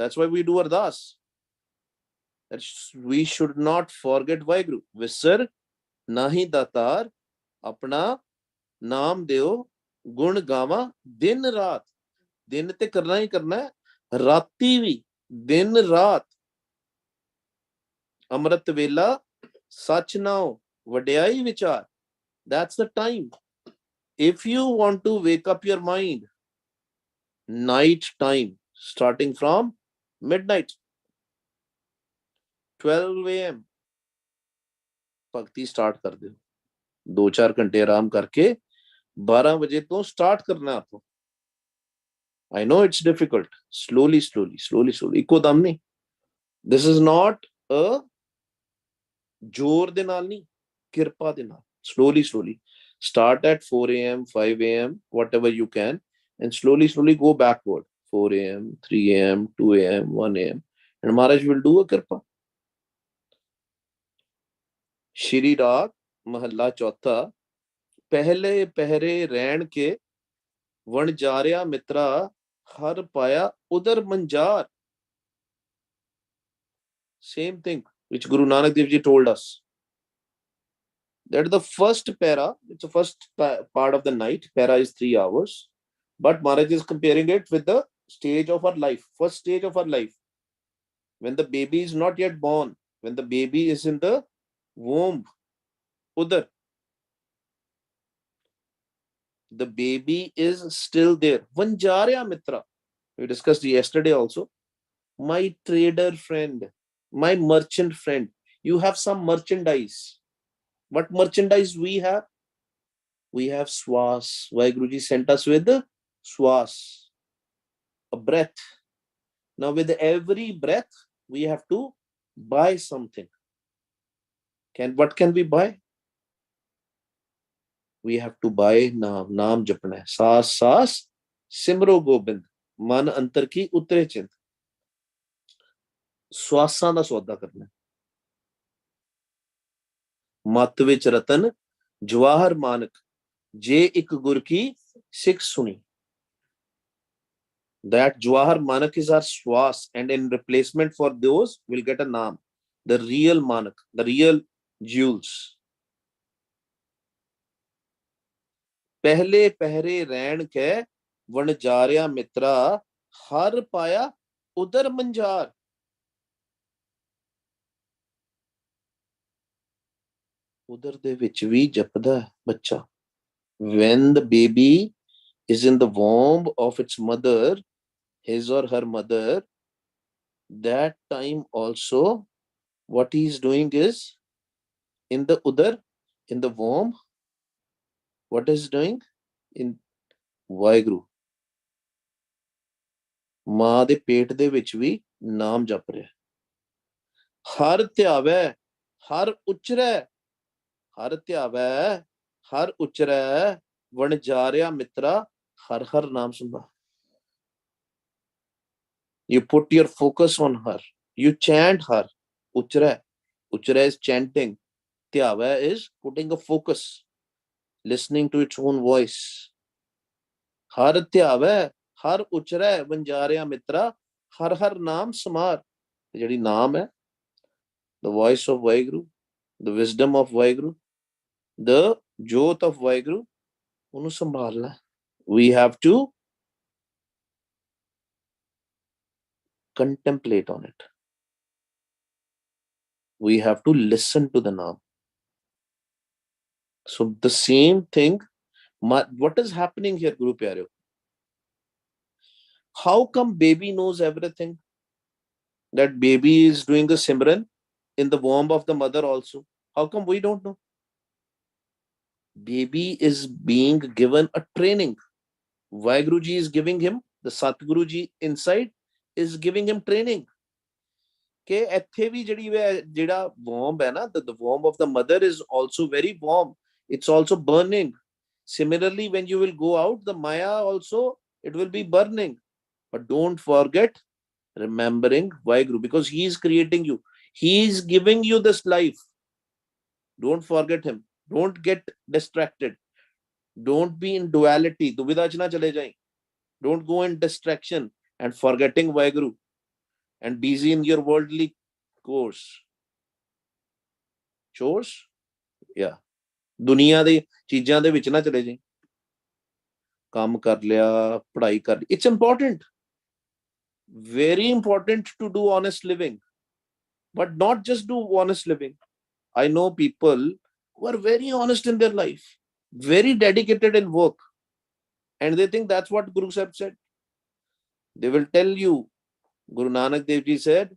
That's why we do ardas. That we should not forget Vaheguru. Visar nahi datar apna naam deo gun gawa din raat. दिन ते करना ही करना है, राती भी, दिन रात। अमृत वेला सच नाओ वड्याई विचार. That's the time. If you want to wake up your mind, night time, starting from midnight, 12 a.m. भक्ति स्टार्ट कर दो. 2-4 घंटे आराम करके 12 बजे तो स्टार्ट करना है आपको. I know it's difficult. Slowly. इको दम नहीं. This is not a जोर दे नाल नहीं, किरपा दे नाल. Slowly. Start at 4 a.m., 5 a.m., whatever you can, and slowly go backward. 4 a.m., 3 a.m., 2 a.m., 1 a.m. And Maharaj will do a kirpa. Shri Raag Mahalla Chautha. पहले पहरे रैन के वन जारिया मित्रा हर पाया उधर मंजार. Same thing which Guru Nanak Dev Ji told us. That is the first para, it's the first part of the night. Para is 3 hours. But Maharaj is comparing it with the stage of our life, first stage of our life. When the baby is not yet born, when the baby is in the womb, udar. The baby is still there. Vanjarya Mitra. We discussed yesterday also. My trader friend, my merchant friend. You have some merchandise. What merchandise we have? We have swas. Vaheguruji sent us with the swas, a breath. Now with every breath, we have to buy something. What can we buy? We have to buy naam. Naam japna hai. Saas simro gobind. Man antar ki utre chint. Swasan da sauda karna. Mat vich ratan jawahar manak. Je ik gur ki Sikh suni. That jawahar manak is our swas, and in replacement for those, we'll get a naam. The real manak, the real jewels. पहले पहरे रैन के वनजारिया मित्रा हर पाया उधर मंजार. उधर दे विच भी जपदा बच्चा. When the baby is in the womb of its mother, his or her mother, that time also what he is doing is in the udar, in the womb, what is doing? In Vaheguru. मां दे पेट दे विच भी नाम जप रहा. हर ध्यावै हर उचरै. हर ध्यावै हर उचरै वणजारिया मित्रा हर हर नाम सुनदा. You put your focus on her. You chant her. Uchra. Uchra is chanting. Tyava is putting a focus, listening to its own voice. Har tyava, har uchra, vanjarya mitra, har har naam samar. Jadi naam hai, the voice of Vaheguru, the wisdom of Vaheguru, the jyot of Vaheguru, unu sambhalna. We have to contemplate on it. We have to listen to the naam. So the same thing, what is happening here, Guru Pyareo? How come baby knows everything? That baby is doing the Simran in the womb of the mother also. How come we don't know? Baby is being given a training. Vaheguruji is giving him, the Satguruji inside is giving him training. कि ਇੱਥੇ ਵੀ ਜਿਹੜਾ womb ਹੈ ਨਾ, the womb of the mother is also very warm. It's also burning. Similarly, when you will go out, the Maya also, it will be burning. But don't forget remembering Vaheguru, because he is creating you. He is giving you this life. Don't forget him. Don't get distracted. Don't be in duality. Duvidha ch na chale jaye. Don't go in distraction and forgetting Vaheguru. and busy in your worldly chores, yeah, ਦੁਨੀਆ ਦੇ ਚੀਜ਼ਾਂ ਦੇ ਵਿੱਚ ਨਾ ਚਲੇ ਜਾਈਂ, ਕੰਮ ਕਰ ਲਿਆ, ਪੜ੍ਹਾਈ ਕਰ ਲਈ। It's important, very important to do honest living, but not just do honest living. I know people who are very honest in their life, very dedicated in work, and they think that's what Guru Sahib said. They will tell you, Guru Nanak Dev Ji said,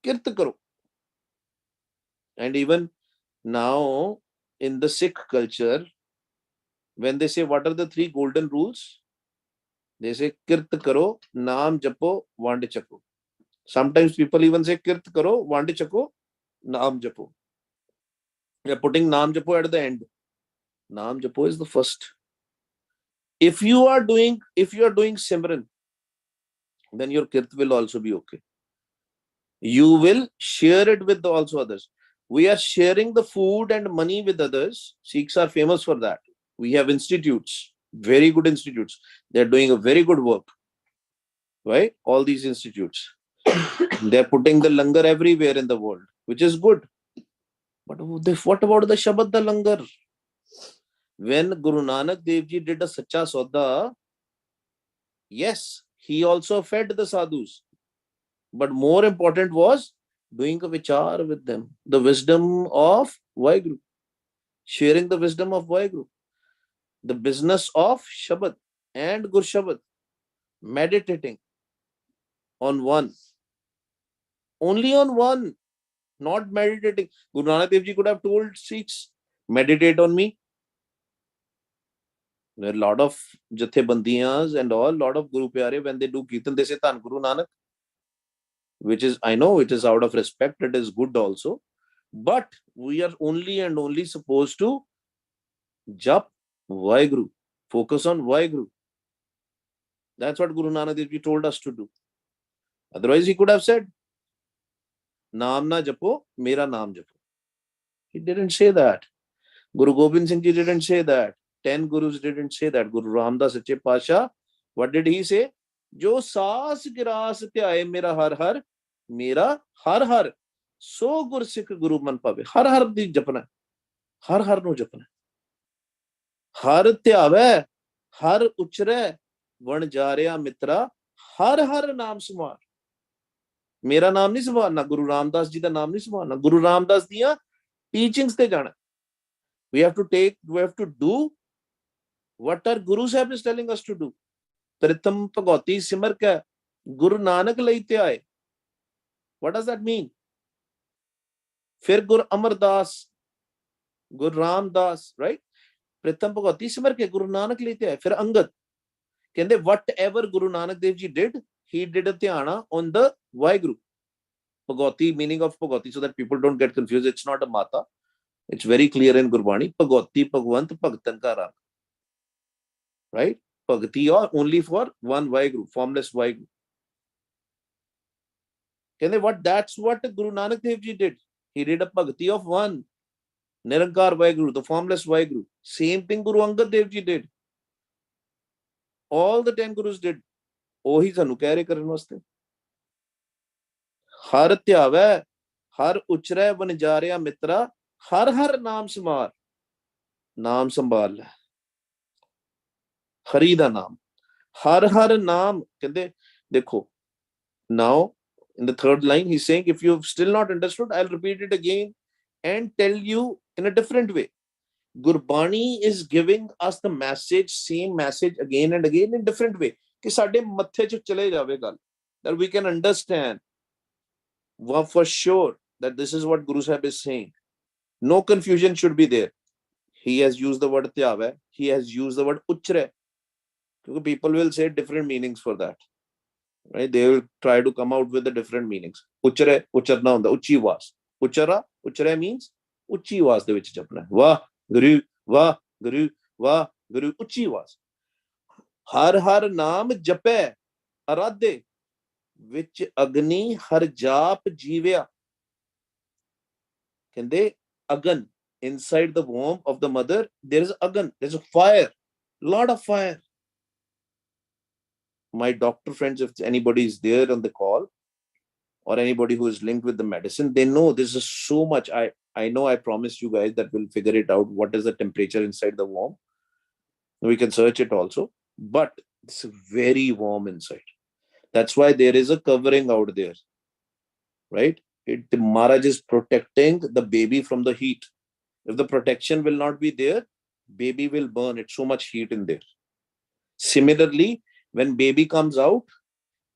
Kirt karo. And even now in the Sikh culture, when they say what are the 3 golden rules, they say Kirt karo, Naam japo, Vand chako. Sometimes people even say Kirt karo, Vand chako, Naam japo. They are putting Naam japo at the end. Naam japo is the first. If you are doing Simran, then your Kirt will also be okay. You will share it with also others. We are sharing the food and money with others. Sikhs are famous for that. We have institutes, very good institutes. They're doing a very good work, right? All these institutes. They're putting the langar everywhere in the world, which is good. But what about the Shabad da langar? When Guru Nanak Dev Ji did a Sacha Sauda, yes, he also fed the sadhus. But more important was doing a vichar with them, the wisdom of Vaheguru, sharing the wisdom of Vaheguru, the business of Shabad and Gur Shabad, meditating on one, only on one, not meditating. Guru Nanak Dev Ji could have told Sikhs, meditate on me. There are a lot of Jathebandiyas and all, lot of Guru Pyare, when they do Kirtan, they say Tan Guru Nanak, which is, I know it is out of respect, it is good also. But we are only and only supposed to jap Vaheguru, focus on Vaheguru. That's what Guru Nanak Dev Ji told us to do. Otherwise, he could have said, Naam na japo, mera naam japo. He didn't say that. Guru Gobind Singh Ji didn't say that. 10 Gurus didn't say that. Guru Ram Daas Sache Pasha, what did he say? Jo saas giras dhyaye mera har har, so gur Sikh Guru man pave. Har di japna, har no japna. Har ਧਿਆਵੈ har uchre ਵਣ ਜਾਰਿਆ ਮਿੱਤਰਾ har naam ਸਮਾ। ਮੇਰਾ ਨਾਮ ਨਹੀਂ ਸੰਭਾਲਣਾ, ਗੁਰੂ ਰਾਮਦਾਸ ਜੀ ਦਾ ਨਾਮ ਨਹੀਂ ਸੰਭਾਲਣਾ, ਗੁਰੂ ਰਾਮਦਾਸ ਦੀਆਂ ਟੀਚਿੰਗਸ ਤੇ ਜਾਣਾ। we have to do what our Guru Sahib is telling us to do. Pritham Bhagauti Simar Kya Guru Nanak Lai Dhyaye. What does that mean? Fir Guru Amar Das, Guru Ram Das, right? Pritham Bhagauti Simar Kya Guru Nanak Lai Dhyaye. Fir Angad. Kende whatever Guru Nanak Dev Ji did, he did a dhyana on the Vaheguru. Bhagauti, meaning of Bhagauti, so that people don't get confused. It's not a mata. It's very clear in Gurbani. Bhagauti Bhagwant Bhagtan Ka Rang. Right? Bhagati or only for one Vaheguru, formless Vaheguru. That's what Guru Nanak Dev Ji did. He did a Bhagati of one. Nirankar Vaheguru, the formless Vaheguru. Same thing Guru Angad Dev Ji did. All the 10 Gurus did. ਉਹੀ ਸਾਨੂੰ ਕਹਿ ਰਹੇ ਕਰਨ ਵਾਸਤੇ। ਹਰ ਧਿਆਵੈ ਹਰ ਉਚਰੈ ਵਣਜਾਰਿਆ ਮਿੱਤਰਾ ਹਰ ਨਾਮ ਸਮਾਰ। ਨਾਮ ਸੰਭਾਲ ਲੈ, ਹਰੀ ਦਾ ਨਾਮ, ਹਰ ਨਾਮ। ਕਹਿੰਦੇ ਦੇਖੋ, now in the third line he's saying, if you've still not understood, I'll repeat it again and tell you in a different way. Gurbani is giving us the message, same message again and again in different way, कि साडे मत्थे च चले जावे गल, that we can understand for sure that this is what Guru Sahib is saying. No confusion should be there. He has used the word tyave, he has used the word uchre. People will say different meanings for that, right? They will try to come out with the different meanings. Uchre, ucharna hunda, uchi was. Uchre means uchi was de vich japna. Wah Guru, wah Guru, wah Guru, uchi was. हर नाम जपै आराधे विच अग्नि हर जाप जीव्या। कहंदे agan, inside the womb of the mother there is agan, there's a fire, lot of fire. My doctor friends, if anybody is there on the call, or anybody who is linked with the medicine, they know this is so much. I know I promised you guys that we'll figure it out. What is the temperature inside the worm? We can search it also, but it's very warm inside. That's why there is a covering out there, right? The Maharaj is protecting the baby from the heat. If the protection will not be there, baby will burn. It's so much heat in there. Similarly, when baby comes out,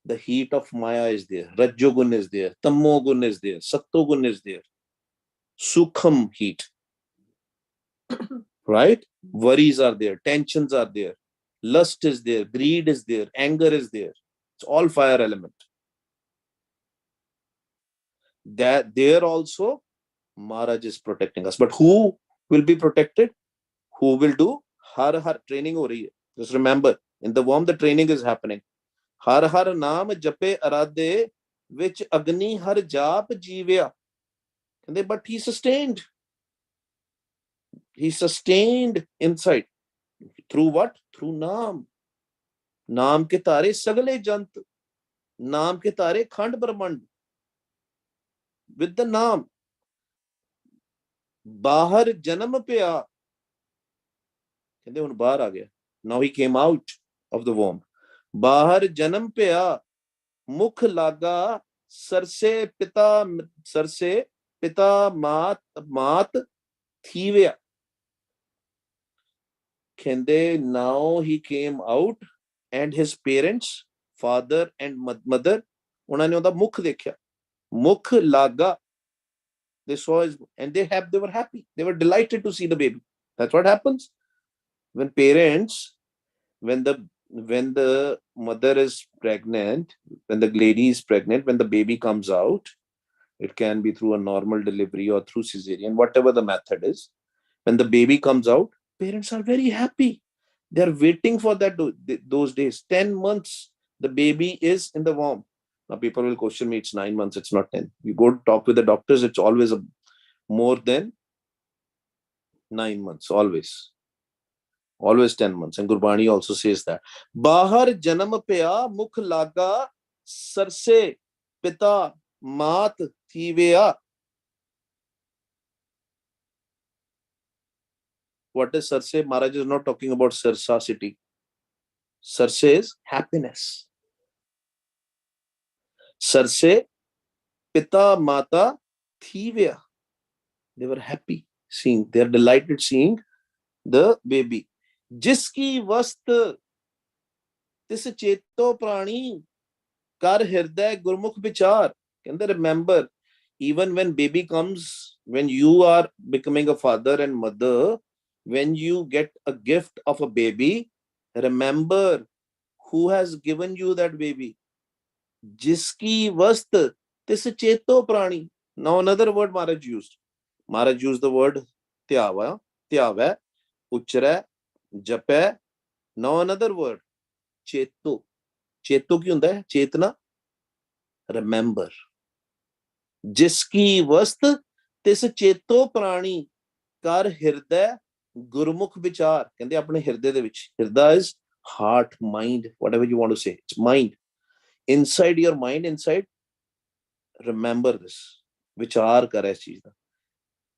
the heat of Maya is there. Rajogun is there. Tamogun is there. Sattogun is there. Sukham heat, right? Worries are there. Tensions are there. Lust is there. Greed is there. Anger is there. It's all fire element. That there also, Maharaj is protecting us. But who will be protected? Who will do? Har har training ho rahi hai. Just remember, in the womb, the training is happening. Har har naam jape arade, which agni har jap jeevya. But he sustained. He sustained inside. Through what? Through naam. Naam ke tare sagale jant. Naam ke tare khand brahmand. With the naam. Bahar janam pya. Now he came out of the womb. Bahar janam pya. Mukh laga sarse pita mat thivya. Now he came out and his parents, father and mother, उन्होंने उनका मुख देखा. Mukh laga. They saw his, and they were happy. They were delighted to see the baby. That's what happens when parents, when the mother is pregnant, when the lady is pregnant, when the baby comes out, it can be through a normal delivery or through cesarean, whatever the method is. When the baby comes out, parents are very happy. They are waiting for that those days. 10 months, the baby is in the womb. Now people will question me, it's 9 months, it's not 10. You go to talk with the doctors, it's always more than 9 months, always. Always 10 months. And Gurbani also says that. Bahar janam pya mukh laga sarse pita mat thivya. What is sarse? Maharaj is not talking about Sirsa city. Sarse is happiness. Sarse pita mata thivya. They were happy seeing, they are delighted seeing the baby. Jiski vast tis cheto prani kar hirday gurmukh vichar. Can they remember, even when baby comes, when you are becoming a father and mother, when you get a gift of a baby, remember who has given you that baby. Jiski vast tis cheto prani. Now another word Maharaj used. Maharaj used the word tyava, uchra, jape. Now another word, cheto. Cheto ki hunda hai? Chetna. Remember. Jiski vast tis cheto prani kar hirday gurmukh vichar. Kende apne hirday de vich. Hirday is heart, mind, whatever you want to say. It's mind. Inside your mind, inside, remember this. Vichar kar is cheez da.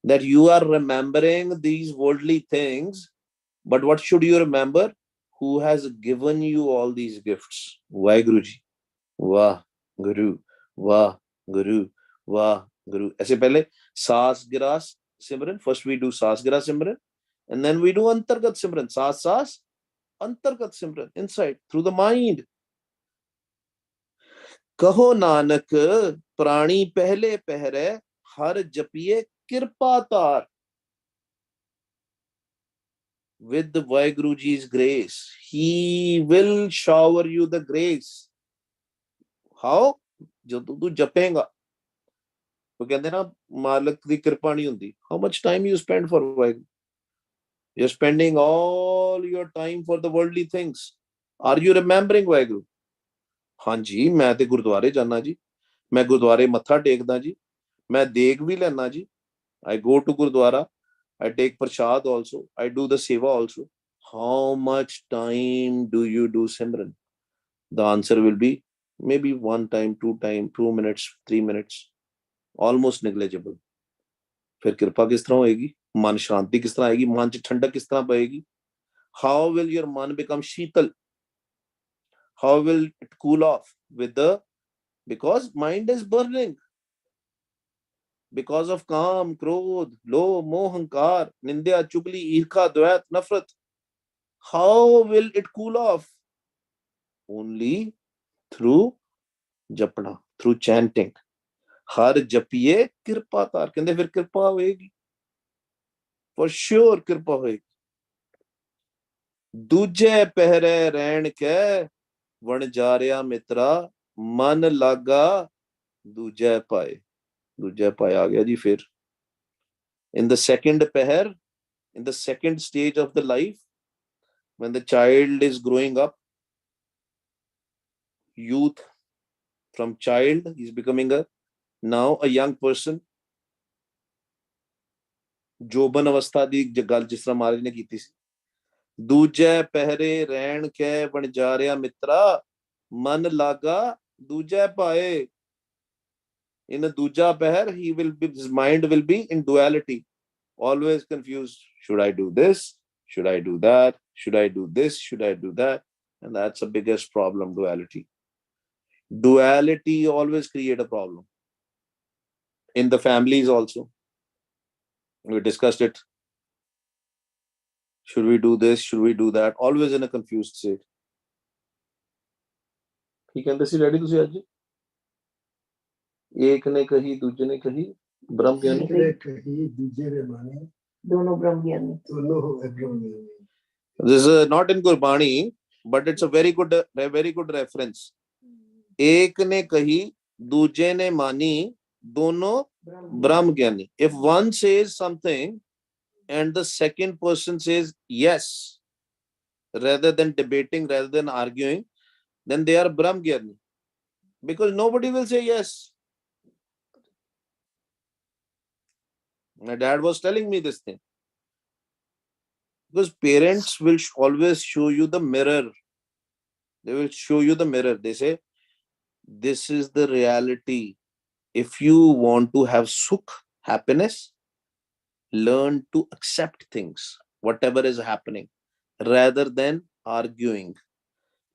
That you are remembering these worldly things, but what should you remember? Who has given you all these gifts? Why Guruji? Wah Guru, Wah Guru, Wah Guru. ऐसे पहले सास grass Simran. First we do सास grass Simran, and then we do अंतर्गत सिमरन. सास अंतर्गत सिमरन, inside, through the mind. कहो नानक प्राणी पहले पहरे हर जपिए कृपा तार. With the Vaiguruji's grace, he will shower you the grace. How? जो तू जपेगा. तो कहते ना मालिक दी कृपा नहीं हुंदी. How much time you spend for Vaiguru? You're spending all your time for the worldly things. Are you remembering Vaiguru? हाँ जी, मैं ते गुरुद्वारे जाना जी. मैं गुरुद्वारे मत्था टेकदा जी. मैं देग भी लेना जी. I go to Gurudwara. I take prasad also. I do the seva also. How much time do you do Simran? The answer will be maybe 1 time, 2 time, 2 minutes, 3 minutes, almost negligible. फिर कृपा किस तरह होएगी, मन शांति किस तरह आएगी, मन च ठंडक किस तरह पएगी? How will your मन become Sheetal? How will it cool off with the, because mind is burning because of काम, क्रोध, लोभ, मोह, अहंकार, निंदा, चुगली, ईर्ष्या, द्वेष, नफरत. How will it cool off? Only through जपना, through chanting. हर जपिए कृपा तार, कहते फिर कृपा होएगी, for sure कृपा होएगी. दूजे पहरे रहन के वणजारिया मित्रा, मन लागा दूजे पाए. दूजे पाए आ गया जी. फिर in the second peher, in the second stage of the life, when the child is growing up, youth, from child he's becoming a now a young person. जोबन अवस्था दी गल जिस तरह महाराज ने की थी, दूजे पहरे रहन के वणजारिया मित्रा, मन लागा दूजे पाए. In a duja peher, his mind will be in duality, always confused. Should I do this? Should I do that? Should I do this? Should I do that? And that's the biggest problem, duality. Duality always create a problem. In the families also, we discussed it. Should we do this? Should we do that? Always in a confused state. He can see ready to say एक ने कही दूजे ने कही ब्रह्म ज्ञानी, कही दूजे ने माने दोनों ब्रह्म ज्ञानी, दोनों ब्रह्म ज्ञानी. This is not in Gurbani, but it's a very good reference. एक ने कही दूजे ने मानी, दोनों ब्रह्म ज्ञानी. If one says something and the second person says yes, rather than debating, rather than arguing, then they are Brahm Gyani. Because nobody will say yes. My dad was telling me this thing. Because parents will always show you the mirror. They will show you the mirror. They say, this is the reality. If you want to have sukh, happiness, learn to accept things, whatever is happening, rather than arguing,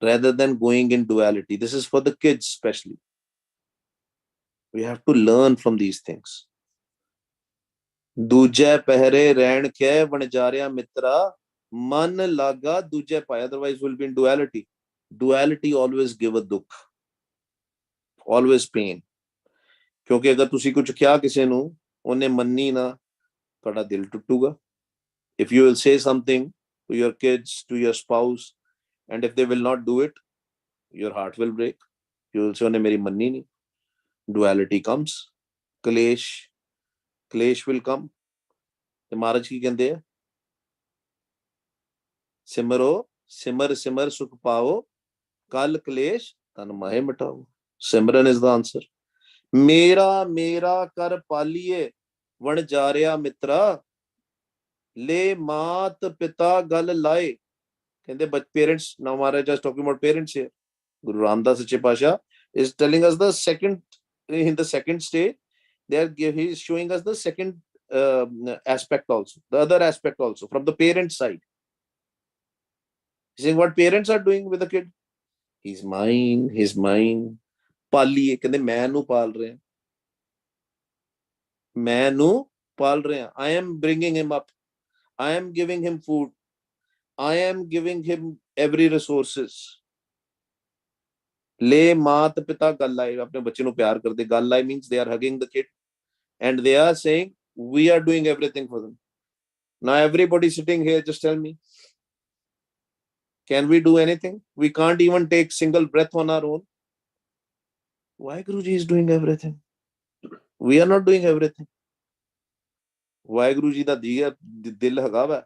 rather than going in duality. This is for the kids especially. We have to learn from these things. दूजे पहरे रहन के वणजारिया मित्रा, मन लागा दूजे पाए. Otherwise will be in duality. Duality always give a dukh, always pain. क्योंकि अगर तुसी कुछ क्या किसी ਨੂੰ ਉਹਨੇ ਮੰਨੀ ਨਾ, ਤੁਹਾਡਾ ਦਿਲ ਟੁੱਟੂਗਾ. If you will say something to your kids, to your spouse, and if they will not do it, your heart will break. You will say ਉਹਨੇ ਮੇਰੀ ਮੰਨੀ ਨਹੀਂ. Duality comes. Klesh will come. ਤੇ ਮਹਾਰਾਜ ਕੀ ਕਹਿੰਦੇ ਆ? सिमरो सिमर सिमर सुख पाओ, कल क्लेश तन माहे मिटाओ. Simran is the answer. मेरा मेरा कर पालिए वण जारिया मित्रा, ले मात पिता गल लाए. कहते parents, now Maharaj is talking about parents here. Guru Ram Daas Sache Pasha is telling us the second, in the second stage, he is showing us the second aspect also, the other aspect also from the parent side. He's saying what parents are doing with the kid. He's mine. ਪਾਲੀਏ, ਕਹਿੰਦੇ ਮੈਂ ਨੂੰ ਪਾਲ ਰਹੇ, ਮੈਂ ਨੂੰ ਪਾਲ ਰਹੇ. I am bringing him up, I am giving him food, I am giving him every resources. ਲੈ ਮਾਤ ਪਿਤਾ ਗੱਲ ਲਾਏ, ਆਪਣੇ ਬੱਚੇ ਨੂੰ ਪਿਆਰ ਕਰਦੇ. ਗੱਲ ਲਾਏ means they are hugging the kid and they are saying we are doing everything for them. Now everybody sitting here, just tell me, can we do anything? We can't even take single breath on our own. Why Guruji is doing everything? We are not doing everything. Waheguru ji ਦਾ ਦਿਲ ਹੈਗਾ ਵਾ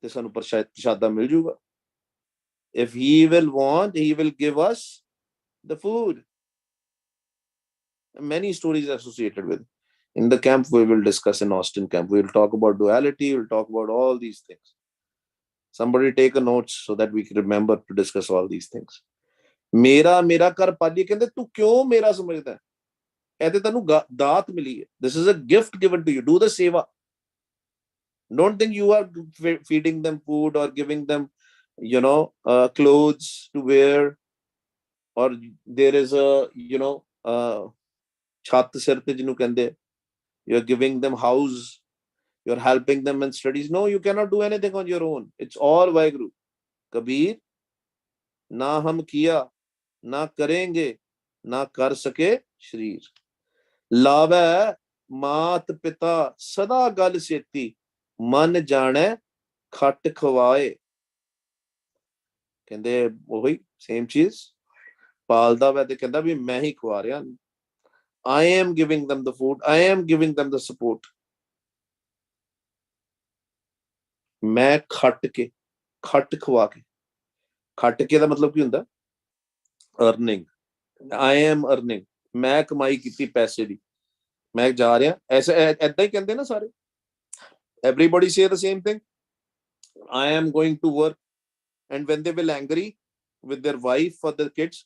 ਤੇ ਸਾਨੂੰ ਪ੍ਰਸ਼ਾਦਾ ਮਿਲ ਜੂਗਾ. If he will want, he will give us the food. Many stories associated with. In the camp we will discuss, in Austin camp we will talk about duality, we will talk about all these things. Somebody take a note so that we can remember to discuss all these things. ਮੇਰਾ ਮੇਰਾ ਕਰ ਪਾਲੀ, ਕਹਿੰਦੇ ਤੂੰ ਕਿਉਂ ਮੇਰਾ ਸਮਝਦਾ, ਇਹ ਤੇ ਤੈਨੂੰ ਦਾਤ ਮਿਲੀ ਹੈ, this is a gift given to you, do the seva. Don't think you are feeding them food or giving them, clothes to wear, or there is a, ਛੱਤ ਸਿਰ ਤੇ ਜਿਹਨੂੰ ਕਹਿੰਦੇ, you are giving them house, you are helping them in studies. No, you cannot do anything on your own. It's all Vaheguru. Kabir, ना हम किया ना करेंगे ना कर सके शरीर, लावे मात पिता सदा गल सेती, मन जाने खट खवाए। ਕਹਿੰਦੇ ਉਹੀ ਸੇਮ ਚੀਜ਼, ਪਾਲਦਾ ਵਾ ਤੇ ਕਹਿੰਦਾ ਵੀ ਮੈਂ ਹੀ ਖਵਾ ਰਿਹਾ, I am giving them the food, I am giving them the support. ਮੈਂ ਖੱਟ ਕੇ, ਖੱਟ ਖਵਾ ਕੇ, ਖੱਟ ਕੇ ਦਾ ਮਤਲਬ ਕੀ ਹੁੰਦਾ, ਅਰਨਿੰਗ, I am earning, ਮੈਂ ਕਮਾਈ ਕੀਤੀ ਪੈਸੇ ਦੀ, ਮੈਂ ਜਾ ਰਿਹਾ, ਐਸਾ ਐਦਾਂ ਹੀ ਕਹਿੰਦੇ ਨਾ ਸਾਰੇ, everybody say the same thing, I am going to work, and when they will angry with their wife or their kids,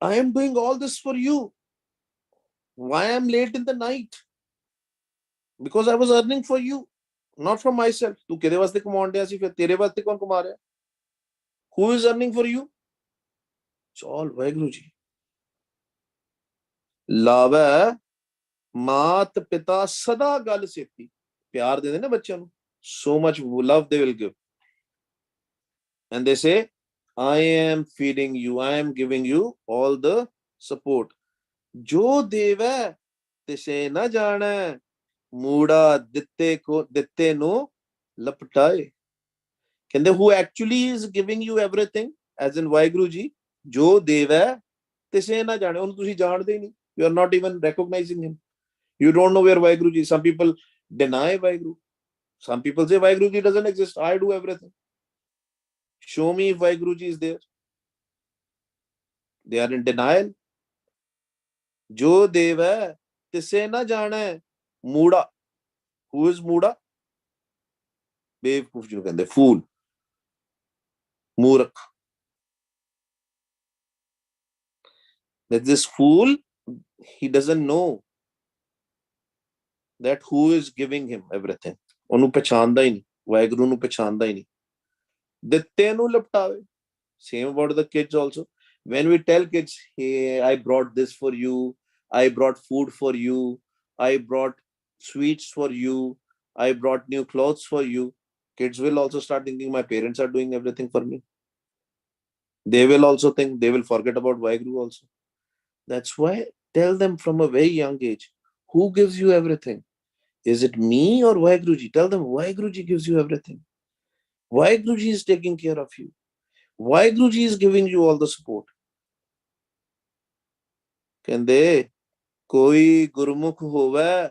I am doing all this for you, why I am late in the night, because I was earning for you, not for myself. ਤੂੰ ਕਿਹਦੇ ਵਾਸਤੇ ਕਮਾਉਣ ਡਿਆ ਸੀ, ਫਿਰ ਤੇਰੇ ਵਾਸਤੇ ਕੌਣ ਕਮਾ ਰਿਹਾ, who is earning for you? It's all Waheguru ji. ਲਾਵੇ ਮਾਤ ਪਿਤਾ ਸਦਾ ਗੱਲ ਸੇਤੀ, ਪਿਆਰ ਦਿੰਦੇ ਨਾ ਬੱਚਿਆਂ ਨੂੰ, so much love they will give, and they say I am feeding you, I am giving you all the support. ਜੋ ਦੇਵੈ ਤਿਸੇ ਨਾ ਜਾਣੈ, ਮੂੜਾ ਦਿੱਤੇ ਨੂੰ ਲਪਟਾਏ। ਕਹਿੰਦੇ who actually is giving you everything, as in Waheguru ji, ਜੋ ਦੇਵੈ ਤਿਸੇ ਨਾ ਜਾਣੈ, ਉਹਨੂੰ ਤੁਸੀਂ ਜਾਣਦੇ ਹੀ ਨਹੀਂ, you are not even recognizing him, you don't know where Waheguru ji. some people deny Waheguru, some people say Waheguru ji doesn't exist, I do everything, show me if Waheguru ji is there, they are in denial. ਜੋ ਦੇਵੈ ਤਿਸੇ ਨਾ ਜਾਣੈ, ਮੂੜਾ, who is ਮੂੜਾ, ਬੇਵਕੂਫ ਜਿਹਨੂੰ ਕਹਿੰਦੇ, ਫੂਲ, ਮੂਰਖ, that this fool, he doesn't know that who is giving him everything, ਉਹਨੂੰ ਪਛਾਣਦਾ ਹੀ ਨਹੀਂ, ਵਾਹਿਗੁਰੂ ਨੂੰ ਪਛਾਣਦਾ ਹੀ ਨਹੀਂ, ਦਿੱਤੇ ਨੂੰ ਲਪਟਾਵੇ। same about the kids also, when we tell kids, hey, I brought this for you, I brought food for you, I brought sweets for you, I brought new clothes for you, kids will also start thinking my parents are doing everything for me, they will also think, they will forget about Vaheguru also. That's why tell them from a very young age, who gives you everything, is it me or Vaheguru ji? Tell them Vaheguru ji gives you everything, Vaheguru ji is taking care of you, Vaheguru ji is giving you all the support. ਕਹਿੰਦੇ ਕੋਈ ਗੁਰਮੁਖ ਹੋਵੇ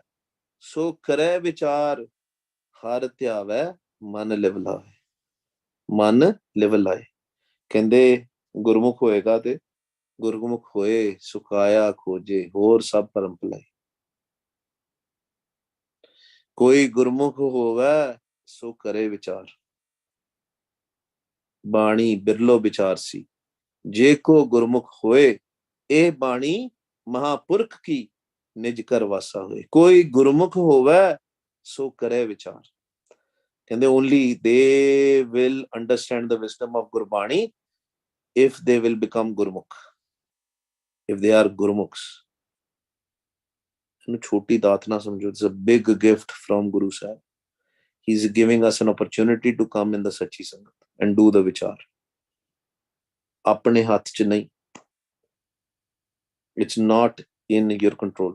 ਸੋ ਕਰੇ ਵਿਚਾਰ, ਹਰ ਧਿਆਵੇ ਮਨ ਲਿਵ ਲਾਏ, ਮਨ ਲਿਵ ਲਾਏ। ਕਹਿੰਦੇ ਗੁਰਮੁਖ ਹੋਏਗਾ ਤੇ ਗੁਰਮੁਖ ਹੋਏ ਸੁਖਾਇਆ ਖੋਜੇ, ਹੋਰ ਸਭ ਭਰਮ ਭੁਲਾਏ। ਕੋਈ ਗੁਰਮੁਖ ਹੋਵੇ ਸੋ ਕਰੇ ਵਿਚਾਰ, ਬਾਣੀ ਬਿਰਲੋ ਵਿਚਾਰ ਸੀ, ਜੇ ਕੋ ਗੁਰਮੁਖ ਹੋਏ, ਇਹ ਬਾਣੀ ਮਹਾਪੁਰਖ ਕੀ ਨਿਜ ਕਰ ਵਾਸਾ ਹੋਏ। ਕੋਈ ਗੁਰਮੁਖ ਹੋਵੇ ਸੋ ਕਰੇ ਵਿਚਾਰ, ਕਹਿੰਦੇ only they will understand the wisdom of Gurbani if they will become Gurmukh, if they are ਗੁਰਮੁਖs। ਇਹਨੂੰ ਛੋਟੀ ਦਾਤ ਨਾ ਸਮਝੋ, it's a big gift from Guru Sahib. He's giving us an opportunity to come in the ਸੱਚੀ ਸੰਗਤ and do the ਵਿਚਾਰ, ਆਪਣੇ ਹੱਥ 'ਚ ਨਹੀਂ, it's not in your control.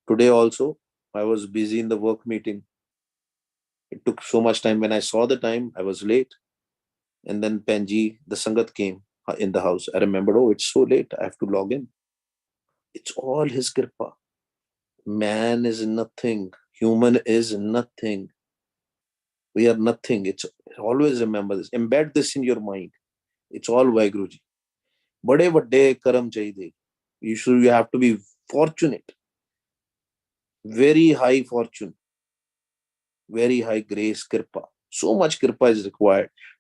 Today also I was busy in the work meeting, it took so much time, when I saw the time I was late, and then Penji, the sangat came in the house, I remembered, oh, it's so late, I have to log in. It's all his kripa, man is nothing, human is nothing, we are nothing. It's always remember this, embed this in your mind, it's all Vaheguru ji। bade vadde karam chahide, you have to be fortunate, very high fortune, very high grace, kripa, so much kripa is required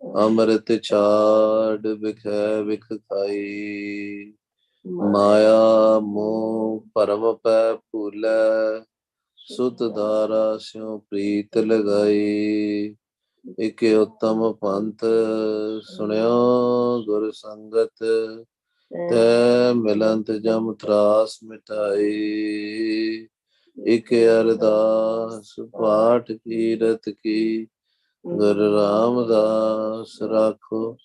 ਅੰਮ੍ਰਿਤ ਛਾੜ ਬਿਖੈ ਬਿਖ ਖਾਈ, ਮਾਇਆ ਮੋਹ ਭਰਮ ਪੈ ਭੂਲੈ, ਸੁਤ ਧਾਰਾ ਸਿਉ ਪ੍ਰੀਤ ਲਗਾਈ। ਇਕ ਉਤਮ ਪੰਥ ਸੁਣਿਓ ਗੁਰ ਸੰਗਤ, ਤੈ ਮਿਲੰਤ ਜਮ ਤਰਾਸ ਮਿਟਾਈ। ਇਕ ਅਰਦਾਸ ਪਾਠ ਕੀਰਤ ਕੀ, ਗੁਰੂ ਰਾਮਦਾਸ ਰਾਖੋ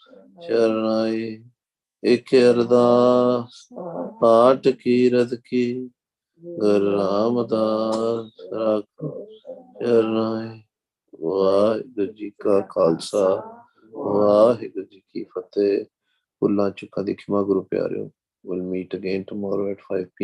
ਚਰਨਾਈ। ਇਕ ਅਰਦਾਸ ਪਾਠ ਕੀਰਤ ਕੀ, ਗੁਰੂ ਰਾਮਦਾਸ ਰਾਖੋ ਚਰਨਾਈ। ਵਾਹਿਗੁਰੂ ਜੀ ਕਾ ਖਾਲਸਾ, ਵਾਹਿਗੁਰੂ ਜੀ ਕੀ ਫਤਿਹ। ਭੁੱਲਾਂ ਚੁੱਕਾਂ ਦੀ ਖਿਮਾ ਗੁਰੂ ਪਿਆਰਿਓ। We'll meet again tomorrow at 5 p.m.